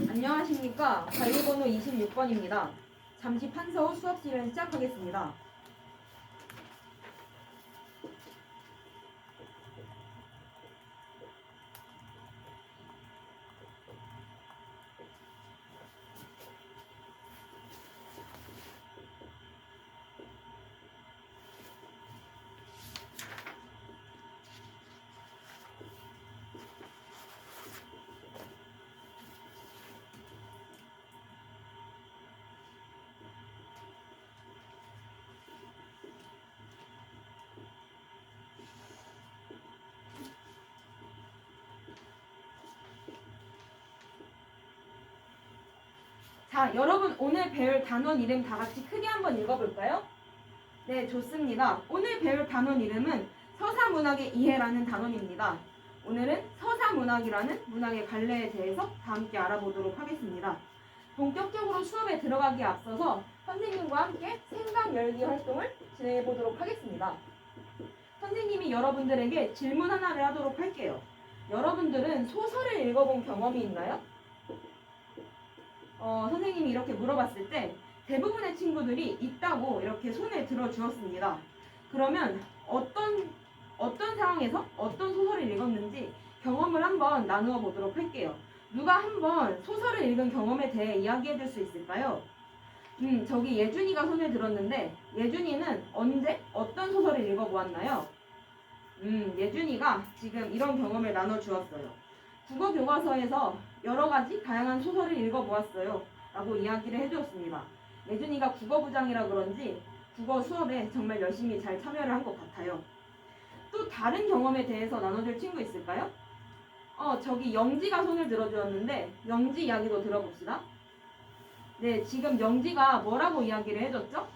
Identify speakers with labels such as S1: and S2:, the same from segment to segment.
S1: 안녕하십니까. 관리번호 26번입니다. 잠시 판서 후 수업 시간 시작하겠습니다. 자, 여러분 오늘 배울 단원 이름 다 같이 크게 한번 읽어볼까요? 네, 좋습니다. 오늘 배울 단원 이름은 서사문학의 이해라는 단원입니다. 오늘은 서사문학이라는 문학의 갈래에 대해서 다 함께 알아보도록 하겠습니다. 본격적으로 수업에 들어가기에 앞서서 선생님과 함께 생각 열기 활동을 진행해 보도록 하겠습니다. 선생님이 여러분들에게 질문 하나를 하도록 할게요. 여러분들은 소설을 읽어본 경험이 있나요? 선생님이 이렇게 물어봤을 때 대부분의 친구들이 있다고 이렇게 손을 들어 주었습니다. 그러면 어떤 상황에서 어떤 소설을 읽었는지 경험을 한번 나누어 보도록 할게요. 누가 한번 소설을 읽은 경험에 대해 이야기해 줄 수 있을까요? 저기 예준이가 손을 들었는데 예준이는 언제 어떤 소설을 읽어보았나요? 예준이가 지금 이런 경험을 나눠 주었어요. 국어 교과서에서 여러 가지 다양한 소설을 읽어보았어요 라고 이야기를 해주었습니다. 예준이가 국어부장이라 그런지 국어 수업에 정말 열심히 잘 참여를 한 것 같아요. 또 다른 경험에 대해서 나눠줄 친구 있을까요? 저기 영지가 손을 들어주었는데 영지 이야기도 들어봅시다. 네, 지금 영지가 뭐라고 이야기를 해줬죠?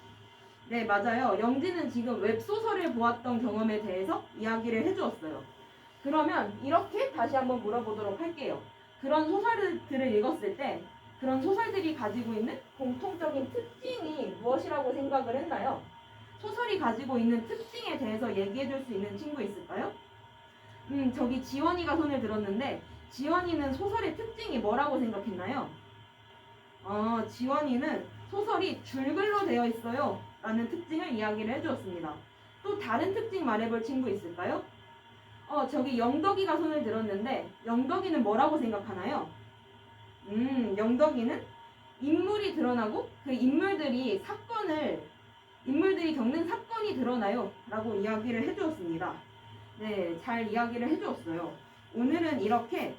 S1: 네, 맞아요. 영지는 지금 웹소설을 보았던 경험에 대해서 이야기를 해주었어요. 그러면 이렇게 다시 한번 물어보도록 할게요. 그런 소설들을 읽었을 때 그런 소설들이 가지고 있는 공통적인 특징이 무엇이라고 생각을 했나요? 소설이 가지고 있는 특징에 대해서 얘기해 줄 수 있는 친구 있을까요? 저기 지원이가 손을 들었는데 지원이는 소설의 특징이 뭐라고 생각했나요? 지원이는 소설이 줄글로 되어 있어요 라는 특징을 이야기를 해주었습니다. 또 다른 특징 말해볼 친구 있을까요? 저기 영덕이가 손을 들었는데 영덕이는 뭐라고 생각하나요? 영덕이는 인물이 드러나고 그 인물들이 겪는 사건이 드러나요 라고 이야기를 해주었습니다. 네, 잘 이야기를 해주었어요. 오늘은 이렇게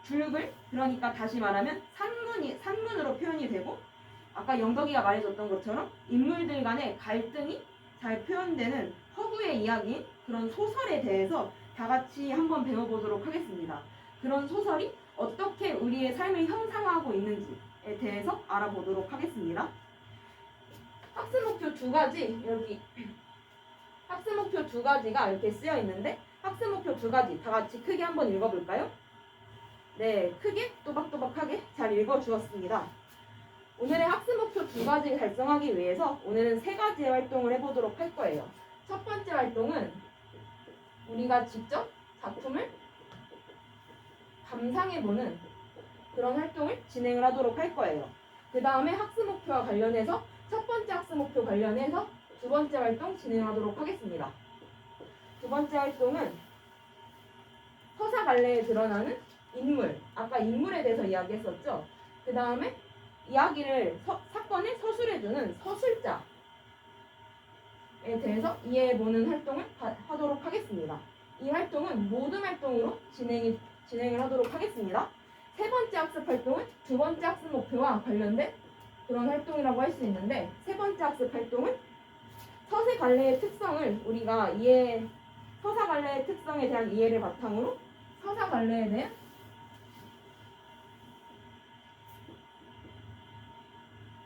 S1: 줄글, 그러니까 다시 말하면 산문으로 표현이 되고 아까 영덕이가 말해줬던 것처럼 인물들 간의 갈등이 잘 표현되는 허구의 이야기인 그런 소설에 대해서 다 같이 한번 배워보도록 하겠습니다. 그런 소설이 어떻게 우리의 삶을 형상화하고 있는지에 대해서 알아보도록 하겠습니다. 학습 목표 두 가지, 여기 학습 목표 두 가지가 이렇게 쓰여 있는데 학습 목표 두 가지 다 같이 크게 한번 읽어볼까요? 네, 크게 또박또박하게 잘 읽어주었습니다. 오늘의 학습 목표 두 가지 달성하기 위해서 오늘은 세 가지의 활동을 해보도록 할 거예요. 첫 번째 활동은 우리가 직접 작품을 감상해보는 그런 활동을 진행을 하도록 할 거예요. 그 다음에 학습 목표와 관련해서 첫 번째 학습 목표 관련해서 두 번째 활동 진행하도록 하겠습니다. 두 번째 활동은 서사 갈래에 드러나는 인물, 아까 인물에 대해서 이야기했었죠. 그 다음에 이야기를 사건을 서술해주는 서술자에 대해서 이해해보는 활동을 하도록 하겠습니다. 이 활동은 모든 활동으로 진행을 하도록 하겠습니다. 세 번째 학습 활동은 두 번째 학습 목표와 관련된 그런 활동이라고 할 수 있는데 세 번째 학습 활동은 서사 갈래의 특성을 우리가 서사 갈래의 특성에 대한 이해를 바탕으로 서사 갈래에 대한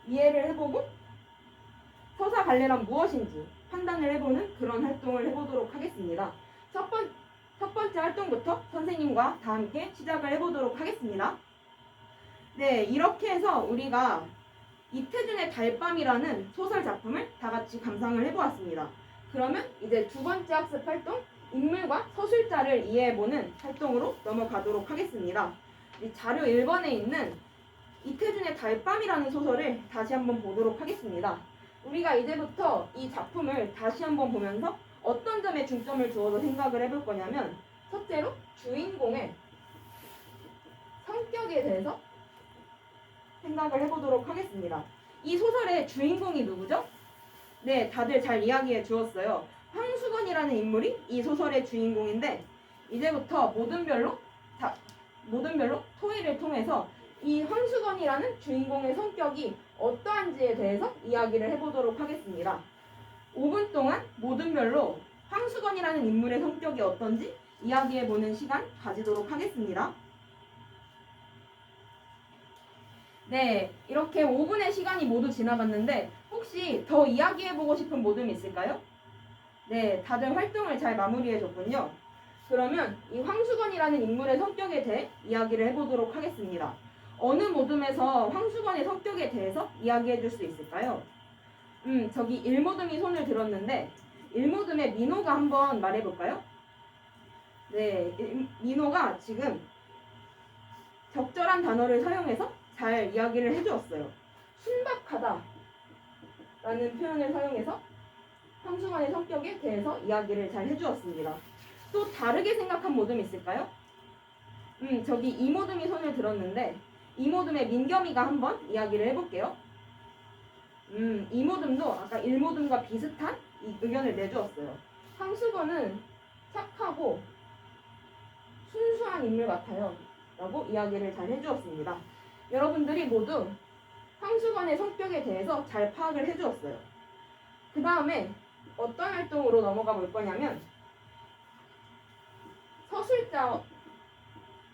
S1: 이해를 해보고 서사 갈래란 무엇인지 판단을 해보는 그런 활동을 해보도록 하겠습니다. 첫 번째 활동부터 선생님과 다 함께 시작을 해보도록 하겠습니다. 네, 이렇게 해서 우리가 이태준의 달밤이라는 소설 작품을 다 같이 감상을 해보았습니다. 그러면 이제 두 번째 학습 활동, 인물과 서술자를 이해해보는 활동으로 넘어가도록 하겠습니다. 이 자료 1번에 있는 이태준의 달밤이라는 소설을 다시 한번 보도록 하겠습니다. 우리가 이제부터 이 작품을 다시 한번 보면서 어떤 점에 중점을 두어서 생각을 해볼 거냐면, 첫째로 주인공의 성격에 대해서 생각을 해보도록 하겠습니다. 이 소설의 주인공이 누구죠? 네, 다들 잘 이야기해 주었어요. 황수건이라는 인물이 이 소설의 주인공인데, 이제부터 모든 별로 토의를 통해서 이 황수건이라는 주인공의 성격이 어떠한지에 대해서 이야기를 해보도록 하겠습니다. 5분 동안 모든 별로 황수건이라는 인물의 성격이 어떤지 이야기해보는 시간 가지도록 하겠습니다. 네, 이렇게 5분의 시간이 모두 지나갔는데 혹시 더 이야기해보고 싶은 모듬이 있을까요? 네, 다들 활동을 잘 마무리해줬군요. 그러면 이 황수건이라는 인물의 성격에 대해 이야기를 해보도록 하겠습니다. 어느 모듬에서 황수건의 성격에 대해서 이야기해줄 수 있을까요? 저기 1모듬이 손을 들었는데 1모듬의 민호가 한번 말해볼까요? 네, 민호가 지금 적절한 단어를 사용해서 잘 이야기를 해주었어요. 순박하다 라는 표현을 사용해서 황수건의 성격에 대해서 이야기를 잘 해주었습니다. 또 다르게 생각한 모듬이 있을까요? 저기 2모듬이 손을 들었는데 2모듬의 민겸이가 한번 이야기를 해볼게요. 2모듬도 아까 1모듬과 비슷한 이 의견을 내주었어요. 황수건은 착하고 순수한 인물 같아요 라고 이야기를 잘 해주었습니다. 여러분들이 모두 황수건의 성격에 대해서 잘 파악을 해주었어요. 그 다음에 어떤 활동으로 넘어가 볼 거냐면,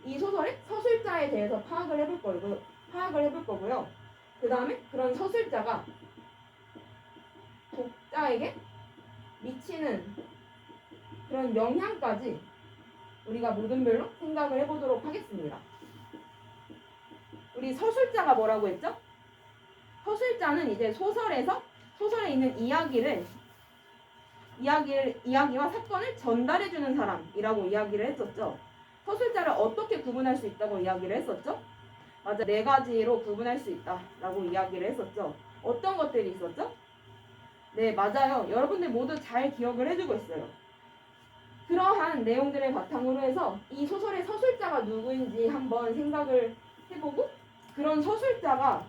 S1: 이 소설의 서술자에 대해서 파악을 해볼 거고요. 그 다음에 그런 서술자가 독자에게 미치는 그런 영향까지 우리가 모든별로 생각을 해보도록 하겠습니다. 우리 서술자가 뭐라고 했죠? 서술자는 이제 소설에 있는 이야기와 사건을 전달해주는 사람이라고 이야기를 했었죠. 서술자를 어떻게 구분할 수 있다고 이야기를 했었죠? 맞아, 4가지로 구분할 수 있다라고 이야기를 했었죠. 어떤 것들이 있었죠? 네, 맞아요. 여러분들 모두 잘 기억을 해주고 있어요. 그러한 내용들을 바탕으로 해서 이 소설의 서술자가 누구인지 한번 생각을 해보고, 그런 서술자가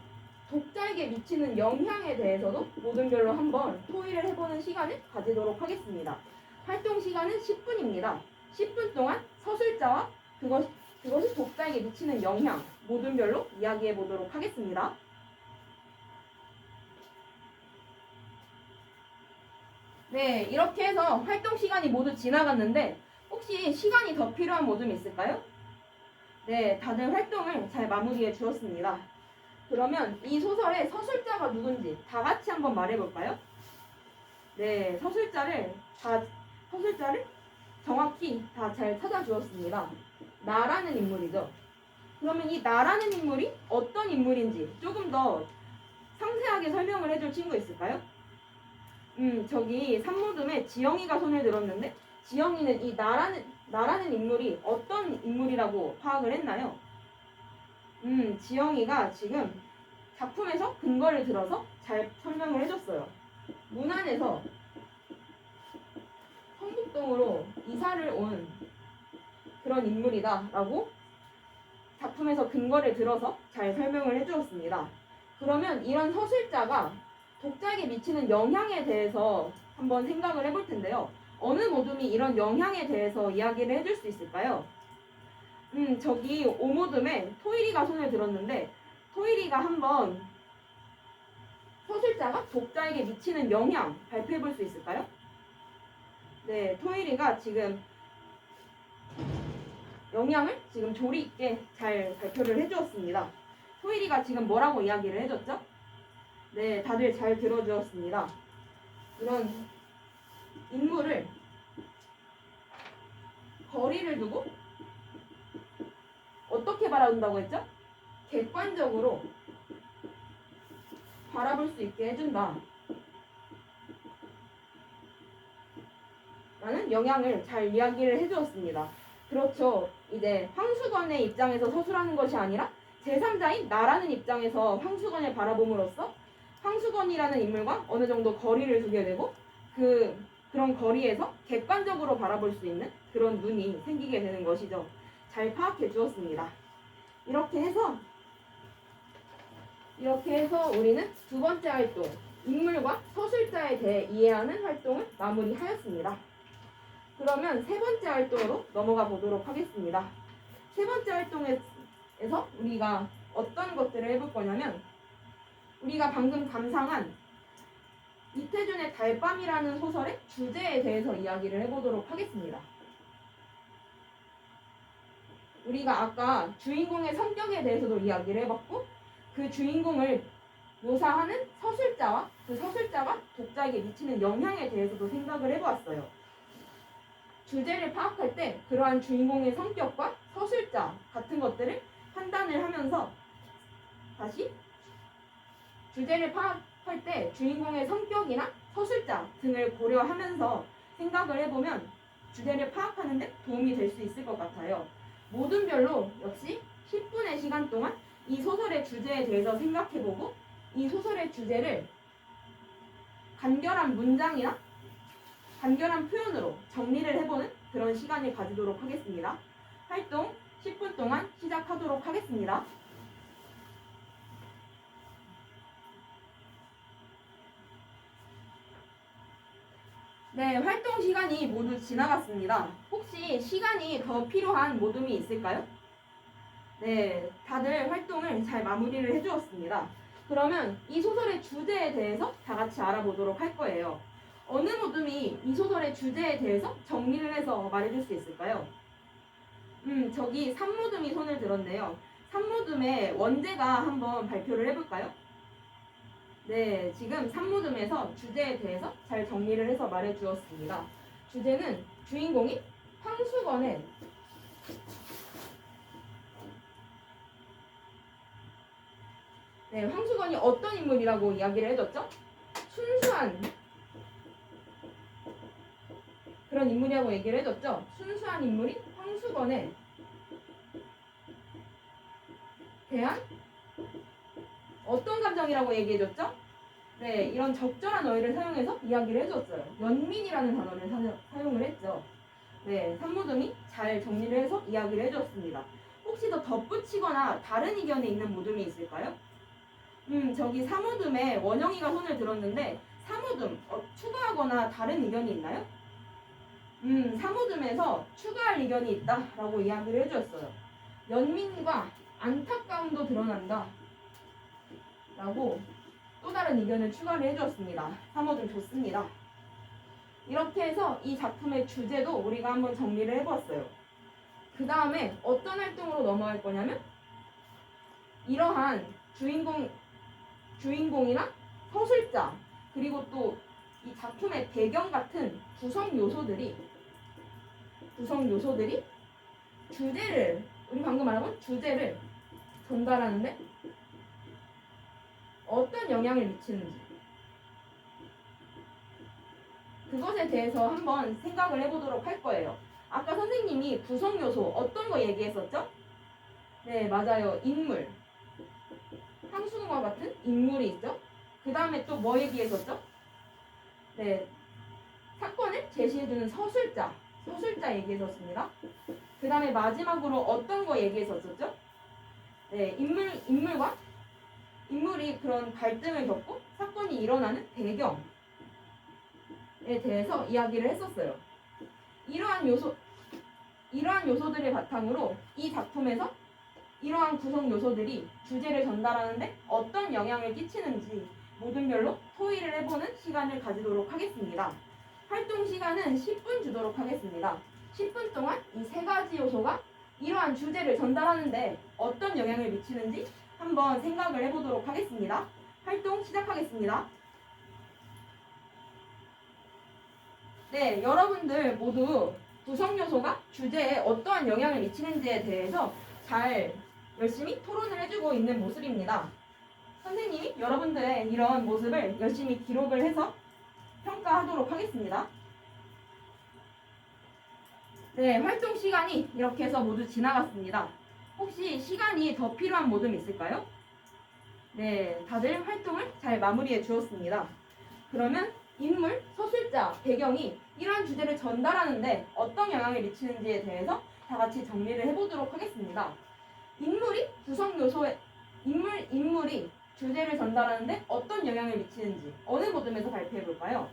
S1: 독자에게 미치는 영향에 대해서도 모든별로 한번 토의를 해보는 시간을 가지도록 하겠습니다. 활동 시간은 10분입니다. 10분 동안 서술자와 그것이 독자에게 미치는 영향, 모든별로 이야기해 보도록 하겠습니다. 네, 이렇게 해서 활동 시간이 모두 지나갔는데 혹시 시간이 더 필요한 모듬이 있을까요? 네, 다들 활동을 잘 마무리해 주었습니다. 그러면 이 소설의 서술자가 누군지 다 같이 한번 말해볼까요? 네, 서술자를 정확히 다 잘 찾아주었습니다. 나라는 인물이죠. 그러면 이 나라는 인물이 어떤 인물인지 조금 더 상세하게 설명을 해줄 친구 있을까요? 저기 3모듬에 지영이가 손을 들었는데, 지영이는 이 나라는 인물이 어떤 인물이라고 파악을 했나요? 지영이가 지금 작품에서 근거를 들어서 잘 설명을 해줬어요. 문안에서 성북동으로 이사를 온 그런 인물이다 라고 작품에서 근거를 들어서 잘 설명을 해주었습니다. 그러면 이런 서술자가 독자에게 미치는 영향에 대해서 한번 생각을 해볼 텐데요. 어느 모듬이 이런 영향에 대해서 이야기를 해줄 수 있을까요? 저기 5모듬에 토일이가 손을 들었는데, 토일이가 한번 서술자가 독자에게 미치는 영향 발표해 볼 수 있을까요? 네, 토일이가 지금 영향을 지금 조리 있게 잘 발표를 해주었습니다. 토일이가 지금 뭐라고 이야기를 해줬죠? 네, 다들 잘 들어주었습니다. 이런 인물을 거리를 두고 어떻게 바라본다고 했죠? 객관적으로 바라볼 수 있게 해준다 라는 영향을 잘 이야기를 해주었습니다. 그렇죠. 이제 황수건의 입장에서 서술하는 것이 아니라 제3자인 나라는 입장에서 황수건을 바라봄으로써 황수건이라는 인물과 어느 정도 거리를 두게 되고 그런 거리에서 객관적으로 바라볼 수 있는 그런 눈이 생기게 되는 것이죠. 잘 파악해 주었습니다. 이렇게 해서 우리는 두 번째 활동, 인물과 서술자에 대해 이해하는 활동을 마무리하였습니다. 그러면 세 번째 활동으로 넘어가 보도록 하겠습니다. 세 번째 활동에서 우리가 어떤 것들을 해볼 거냐면 우리가 방금 감상한 이태준의 달밤이라는 소설의 주제에 대해서 이야기를 해보도록 하겠습니다. 우리가 아까 주인공의 성격에 대해서도 이야기를 해봤고 그 주인공을 묘사하는 서술자와 그 서술자가 독자에게 미치는 영향에 대해서도 생각을 해보았어요. 주제를 파악할 때 그러한 주인공의 성격과 서술자 같은 것들을 판단을 하면서 다시 주제를 파악할 때 주인공의 성격이나 서술자 등을 고려하면서 생각을 해보면 주제를 파악하는 데 도움이 될 수 있을 것 같아요. 모든 별로 역시 10분의 시간 동안 이 소설의 주제에 대해서 생각해보고 이 소설의 주제를 간결한 문장이나 간결한 표현으로 정리를 해보는 그런 시간을 가지도록 하겠습니다. 활동 10분 동안 시작하도록 하겠습니다. 네, 활동 시간이 모두 지나갔습니다. 혹시 시간이 더 필요한 모둠이 있을까요? 네, 다들 활동을 잘 마무리를 해주었습니다. 그러면 이 소설의 주제에 대해서 다 같이 알아보도록 할 거예요. 어느 모둠이 이 소설의 주제에 대해서 정리를 해서 말해줄 수 있을까요? 저기 산모둠이 손을 들었네요. 산모둠의 원제가 한번 발표를 해볼까요? 네, 지금 산모둠에서 주제에 대해서 잘 정리를 해서 말해주었습니다. 주제는 주인공이 황수건의 황수건이 어떤 인물이라고 이야기를 해줬죠? 순수한 그런 인물이라고 얘기를 해줬죠. 순수한 인물이 황수건에 대한 어떤 감정이라고 얘기해줬죠? 네, 이런 적절한 어휘를 사용해서 이야기를 해줬어요. 연민이라는 단어를 사용을 했죠. 네, 산모둠이 잘 정리를 해서 이야기를 해줬습니다. 혹시 더 덧붙이거나 다른 의견이 있는 모둠이 있을까요? 저기 사모둠에 원영이가 손을 들었는데 사모둠 추가하거나 다른 의견이 있나요? 사모둠에서 추가할 의견이 있다라고 이야기를 해주었어요. 연민과 안타까움도 드러난다 라고 또 다른 의견을 추가를 해주었습니다. 사모둠 좋습니다. 이렇게 해서 이 작품의 주제도 우리가 한번 정리를 해보았어요. 그 다음에 어떤 활동으로 넘어갈 거냐면 이러한 주인공이나 서술자 그리고 또 이 작품의 배경 같은 구성 요소들이 주제를 우리 방금 말한 주제를 전달하는데 어떤 영향을 미치는지 그것에 대해서 한번 생각을 해보도록 할 거예요. 아까 선생님이 구성 요소 어떤 거 얘기했었죠? 네, 맞아요. 인물. 황수건과 같은 인물이 있죠. 그 다음에 또 뭐 얘기했었죠? 네, 사건을 제시해주는 서술자 얘기했었습니다. 그 다음에 마지막으로 어떤 거 얘기했었죠? 네, 인물이 그런 갈등을 겪고 사건이 일어나는 배경에 대해서 이야기를 했었어요. 이러한 요소들을 바탕으로 이 작품에서 이러한 구성 요소들이 주제를 전달하는데 어떤 영향을 끼치는지 모둠별로 토의를 해보는 시간을 가지도록 하겠습니다. 활동 시간은 10분 주도록 하겠습니다. 10분 동안 이 세 가지 요소가 이러한 주제를 전달하는데 어떤 영향을 미치는지 한번 생각을 해보도록 하겠습니다. 활동 시작하겠습니다. 네, 여러분들 모두 구성 요소가 주제에 어떠한 영향을 미치는지에 대해서 잘 열심히 토론을 해주고 있는 모습입니다. 선생님이 여러분들의 이런 모습을 열심히 기록을 해서 평가하도록 하겠습니다. 네, 활동 시간이 이렇게 해서 모두 지나갔습니다. 혹시 시간이 더 필요한 모듬 있을까요? 네, 다들 활동을 잘 마무리해 주었습니다. 그러면 인물, 서술자, 배경이 이러한 주제를 전달하는데 어떤 영향을 미치는지에 대해서 다 같이 정리를 해보도록 하겠습니다. 인물이 구성 요소에 인물이 주제를 전달하는데 어떤 영향을 미치는지 어느 모듬에서 발표해 볼까요?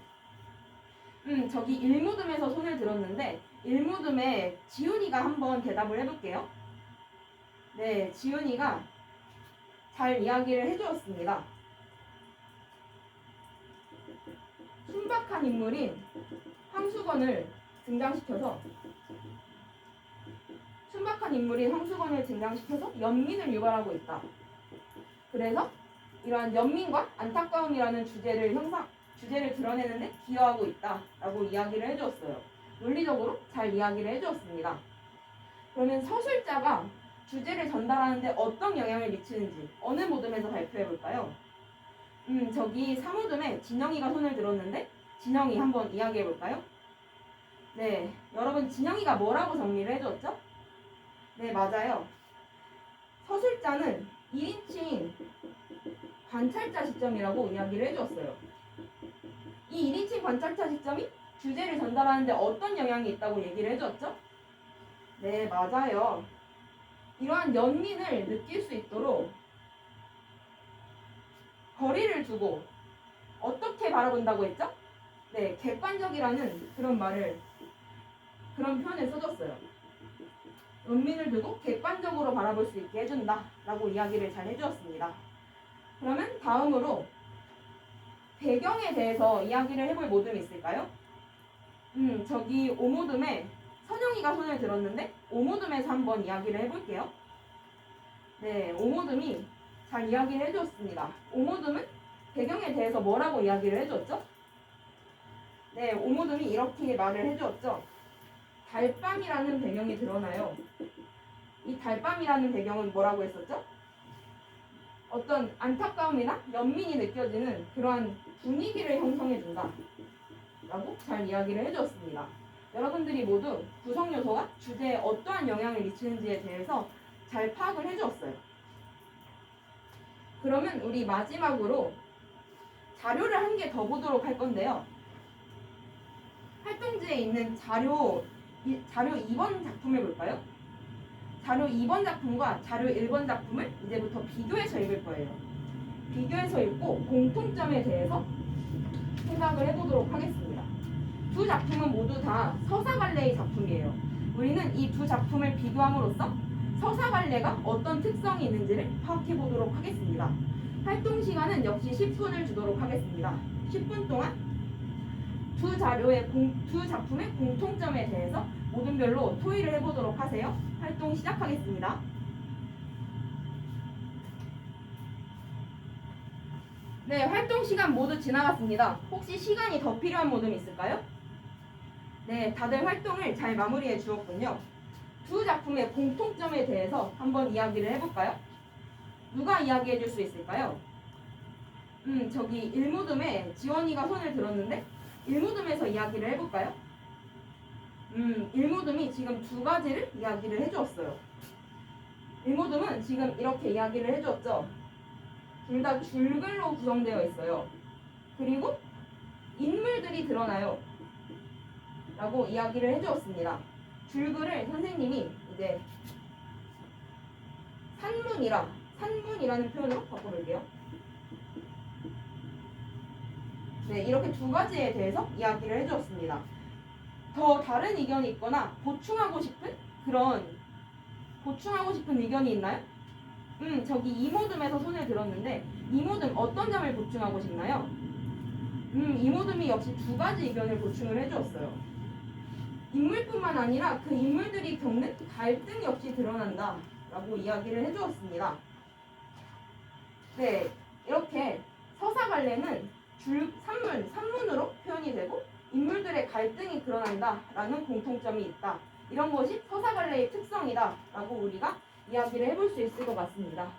S1: 저기 1모듬에서 손을 들었는데 1모듬에 지훈이가 한번 대답을 해볼게요. 네, 지훈이가 잘 이야기를 해주었습니다. 순박한 인물인 황수건을 등장시켜서 연민을 유발하고 있다. 그래서 이러한 연민과 안타까움이라는 주제를 드러내는데 기여하고 있다라고 이야기를 해주었어요. 논리적으로 잘 이야기를 해주었습니다. 그러면 서술자가 주제를 전달하는데 어떤 영향을 미치는지 어느 모듬에서 발표해 볼까요? 저기 3모듬에 진영이가 손을 들었는데 진영이 한번 이야기해 볼까요? 네, 여러분 진영이가 뭐라고 정리를 해줬죠? 네, 맞아요. 서술자는 1인칭 관찰자 시점이라고 이야기를 해줬어요. 이 1인칭 관찰자 시점이 주제를 전달하는데 어떤 영향이 있다고 얘기를 해줬죠? 네, 맞아요. 이러한 연민을 느낄 수 있도록 거리를 두고 어떻게 바라본다고 했죠? 네, 객관적이라는 그런 표현을 써줬어요. 연민을 두고 객관적으로 바라볼 수 있게 해준다 라고 이야기를 잘 해주었습니다. 그러면 다음으로 배경에 대해서 이야기를 해볼 모듬이 있을까요? 저기 5모듬에 선영이가 손을 들었는데 5모듬에서 한번 이야기를 해볼게요. 네, 5모듬이 잘 이야기를 해주었습니다. 5모듬은 배경에 대해서 뭐라고 이야기를 해주었죠? 네, 5모듬이 이렇게 말을 해주었죠. 달밤이라는 배경이 드러나요. 이 달밤이라는 배경은 뭐라고 했었죠? 어떤 안타까움이나 연민이 느껴지는 그러한 분위기를 형성해준다 라고 잘 이야기를 해주었습니다. 여러분들이 모두 구성 요소가 주제에 어떠한 영향을 미치는지에 대해서 잘 파악을 해주었어요. 그러면 우리 마지막으로 자료를 한 개 더 보도록 할 건데요. 활동지에 있는 자료 2번 작품을 볼까요? 자료 2번 작품과 자료 1번 작품을 이제부터 비교해서 읽을 거예요. 비교해서 읽고 공통점에 대해서 생각을 해보도록 하겠습니다. 두 작품은 모두 다 서사갈래의 작품이에요. 우리는 이 두 작품을 비교함으로써 서사갈래가 어떤 특성이 있는지를 파악해보도록 하겠습니다. 활동 시간은 역시 10분을 주도록 하겠습니다. 10분 동안 두 작품의 공통점에 대해서 모둠별로 토의를 해보도록 하세요. 활동 시작하겠습니다. 네, 활동 시간 모두 지나갔습니다. 혹시 시간이 더 필요한 모둠 있을까요? 네, 다들 활동을 잘 마무리해 주었군요. 두 작품의 공통점에 대해서 한번 이야기를 해볼까요? 누가 이야기해 줄 수 있을까요? 저기 1모듬에 지원이가 손을 들었는데 1모듬에서 이야기를 해볼까요? 1모듬이 지금 두 가지를 이야기를 해주었어요. 1모듬은 지금 이렇게 이야기를 해주었죠. 둘 다 줄글로 구성되어 있어요. 그리고 인물들이 드러나요. 라고 이야기를 해주었습니다. 줄글을 선생님이 이제 산문이라는 표현으로 바꿔볼게요. 네, 이렇게 두 가지에 대해서 이야기를 해주었습니다. 더 다른 의견이 있거나 보충하고 싶은 의견이 있나요? 저기 이모듬에서 손을 들었는데 이모듬 어떤 점을 보충하고 싶나요? 이모듬이 역시 두 가지 의견을 보충을 해주었어요. 인물뿐만 아니라 그 인물들이 겪는 갈등 역시 드러난다 라고 이야기를 해주었습니다. 네, 이렇게 서사갈래는 산문으로 표현이 되고 인물들의 갈등이 드러난다라는 공통점이 있다. 이런 것이 서사갈래의 특성이다 라고 우리가 이야기를 해볼 수 있을 것 같습니다.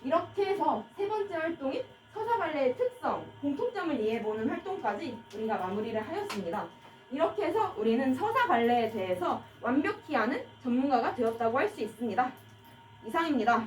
S1: 이렇게 해서 세 번째 활동인 서사갈래의 특성, 공통점을 이해해보는 활동까지 우리가 마무리를 하였습니다. 이렇게 해서 우리는 서사 발레에 대해서 완벽히 아는 전문가가 되었다고 할 수 있습니다. 이상입니다.